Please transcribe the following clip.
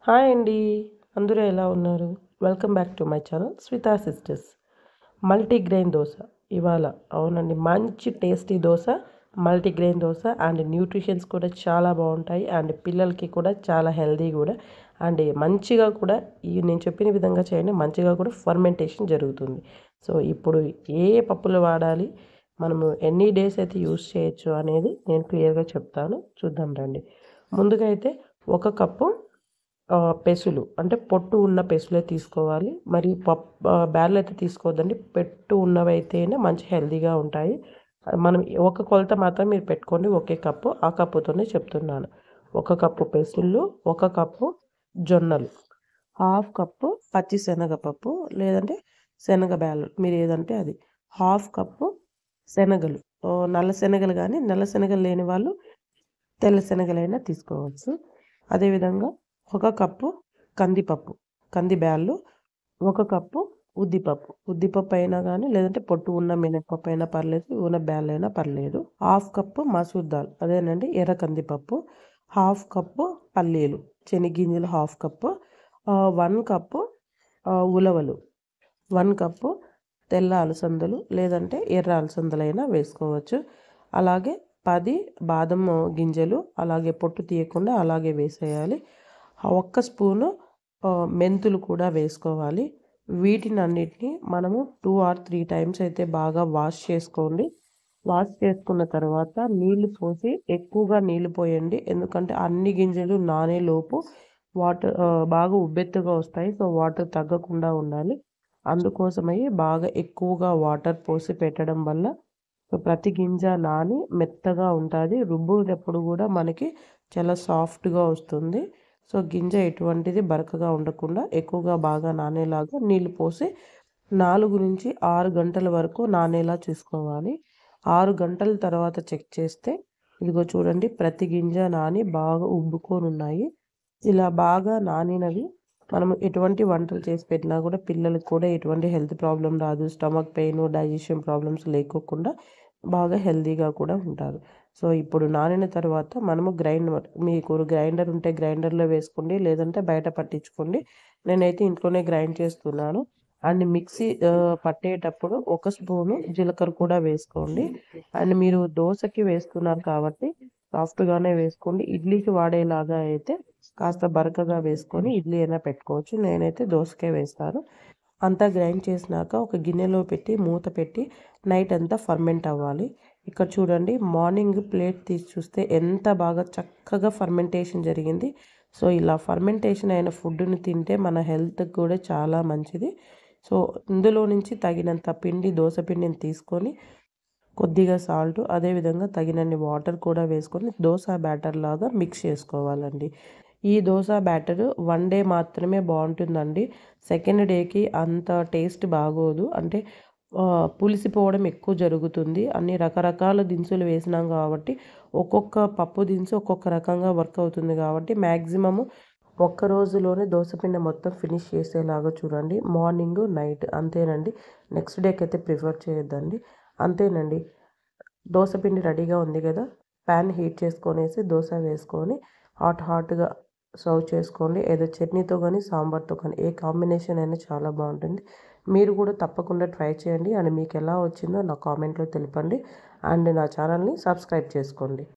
Hi అండి. అందరూ ఎలా ఉన్నారు? Welcome back to my channel Shweta sisters. Multigrain dosa ఇవాళ అవునండి. మంచి tasty dosa, multigrain dosa and nutritions కూడా చాలా బావుంటాయి. అండ్ పిల్లలకి కూడా చాలా హెల్తీ కూడా. అండ్ మంచిగా కూడా నేను చెప్పిన విధంగా చేయండి. మంచిగా కూడా ఫర్మెంటేషన్ జరుగుతుంది. సో, ఇప్పుడు ఏ పప్పులు వాడాలి, మనము ఎన్ని డేస్ అయితే యూజ్ చేయొచ్చు అనేది నేను క్లియర్‌గా చెప్తాను. చూద్దాం రండి. ముందుగా అయితే 1 కప్పు పెసులు అంటే పొట్టు ఉన్న పెసులే తీసుకోవాలి. మరి బ్యాళ్ళయితే తీసుకోవద్దండి. పెట్టు ఉన్నవైతేనే మంచి హెల్తీగా ఉంటాయి. మనం ఒక కొలత మాత్రం మీరు పెట్టుకోండి. ఒకే కప్పు. ఆ కప్పుతోనే చెప్తున్నాను. 1 కప్పు పెసులు, 1 కప్పు జొన్నలు, హాఫ్ కప్పు పచ్చి శనగపప్పు లేదంటే శనగ బ్యాళ్ళు మీరేదంటే అది. హాఫ్ కప్పు శనగలు. నల్ల శనగలు గానీ, నల్ల శనగలు లేని వాళ్ళు తెల్ల శనగలైనా తీసుకోవచ్చు. అదేవిధంగా 1 కప్పు కందిపప్పు, కంది బ్యాళ్ళు, 1 కప్పు ఉద్దిపప్పు. ఉద్దిపప్పు అయినా గానీ లేదంటే పొట్టు ఉన్న మినపప్పు అయినా పర్లేదు. ఉన్న బ్యాళ్ళైనా పర్లేదు. హాఫ్ కప్పు మసూర్ దాల్ అదేనండి ఎర్ర కందిపప్పు. హాఫ్ కప్పు పల్లీలు, శనిగింజలు హాఫ్ కప్పు. 1 కప్పు ఉలవలు, 1 కప్పు తెల్ల అలసందలు లేదంటే ఎర్ర అలసందలైనా వేసుకోవచ్చు. అలాగే 10 బాదం గింజలు అలాగే పొట్టు తీయకుండా అలాగే వేసేయాలి. ఒక్క స్పూను మెంతులు కూడా వేసుకోవాలి. వీటినన్నిటిని మనము 2 ఆర్ 3 టైమ్స్ అయితే బాగా వాష్ చేసుకోండి. వాష్ చేసుకున్న తర్వాత నీళ్లు పోసి ఎక్కువగా నీళ్లు పోయండి. ఎందుకంటే అన్ని గింజలు నానేలోపు బాగా ఉబ్బెత్తుగా వస్తాయి. సో, వాటర్ తగ్గకుండా ఉండాలి. అందుకోసమై బాగా ఎక్కువగా వాటర్ పోసి పెట్టడం వల్ల సో, ప్రతి గింజ నాని మెత్తగా ఉంటాది. రుబ్బునప్పుడు కూడా మనకి చాలా సాఫ్ట్‌గా వస్తుంది. సో, గింజ ఎటువంటిది బరకగా ఉండకుండా ఎక్కువగా బాగా నానేలాగా నీళ్లు పోసి 4-6 గంటల వరకు నానేలా చూసుకోవాలి. 6 గంటల తర్వాత చెక్ చేస్తే ఇదిగో చూడండి ప్రతి గింజ నాని బాగా ఉబ్బుకొనున్నాయి. ఇలా బాగా నానినవి మనం ఎటువంటి వంటలు చేసి పెట్టినా కూడా పిల్లలకి కూడా ఎటువంటి హెల్త్ ప్రాబ్లమ్ రాదు. స్టమక్ పెయిన్, డైజెషన్ ప్రాబ్లమ్స్ లేకోకుండా బాగా హెల్తీగా కూడా ఉంటారు. సో, ఇప్పుడు నానిన తర్వాత మనము మీకు గ్రైండర్ ఉంటే గ్రైండర్‌లో వేసుకోండి. లేదంటే బయట పట్టించుకోండి. నేనైతే ఇంట్లోనే గ్రైండ్ చేస్తున్నాను. అండ్ మిక్సీ పట్టేటప్పుడు 1 స్పూను జీలకర్ర కూడా వేసుకోండి. అండ్ మీరు దోసకి వేస్తున్నారు కాబట్టి సాఫ్ట్‌గానే వేసుకోండి. ఇడ్లీకి వాడేలాగా అయితే కాస్త బరకగా వేసుకొని ఇడ్లీ అయినా పెట్టుకోవచ్చు. నేనైతే దోసకే వేస్తాను. అంతా గ్రైండ్ చేసినాక ఒక గిన్నెలో పెట్టి మూత పెట్టి నైట్ అంతా ఫర్మెంట్ అవ్వాలి. ఇక్కడ చూడండి మార్నింగ్ ప్లేట్ తీసి చూస్తే ఎంత బాగా చక్కగా ఫర్మెంటేషన్ జరిగింది. సో, ఇలా ఫర్మెంటేషన్ అయిన ఫుడ్‌ని తింటే మన హెల్త్‌కి కూడా చాలా మంచిది. సో, ఇందులో నుంచి తగినంత దోస పిండిని తీసుకొని కొద్దిగా సాల్ట్ అదేవిధంగా తగినన్ని వాటర్ కూడా వేసుకొని దోస బ్యాటర్ లాగా మిక్స్ చేసుకోవాలండి. ఈ దోస బ్యాటర్ 1 డే మాత్రమే బావుంటుందండి. సెకండ్ డేకి అంత టేస్ట్ బాగోదు. అంటే పులిసిపోవడం ఎక్కువ జరుగుతుంది. అన్ని రకరకాల దినుసులు వేసినాం కాబట్టి ఒక్కొక్క పప్పు దినుసు ఒక్కొక్క రకంగా వర్క్ అవుతుంది కాబట్టి మాక్సిమము ఒక్క రోజులోనే దోసపిండి మొత్తం ఫినిష్ చేసేలాగా చూడండి. మార్నింగు, నైట్ అంతేనండి. నెక్స్ట్ డేకైతే ప్రిఫర్ చేయొద్దండి. అంతేనండి. దోస పిండి రెడీగా ఉంది కదా! పాన్ హీట్ చేసుకొనేసి దోస వేసుకొని హాట్‌గా సర్వ్ చేసుకోండి. ఏదో చట్నీతో గానీ, సాంబార్‌తో కానీ ఏ కాంబినేషన్ అయినా చాలా బావుంటుంది. మీరు కూడా తప్పకుండా ట్రై చేయండి. అండ్ మీకెలా వచ్చిందో నా కామెంట్‌లో తెలపండి. అండ్ నా ఛానల్‌ని సబ్స్క్రైబ్ చేసుకోండి.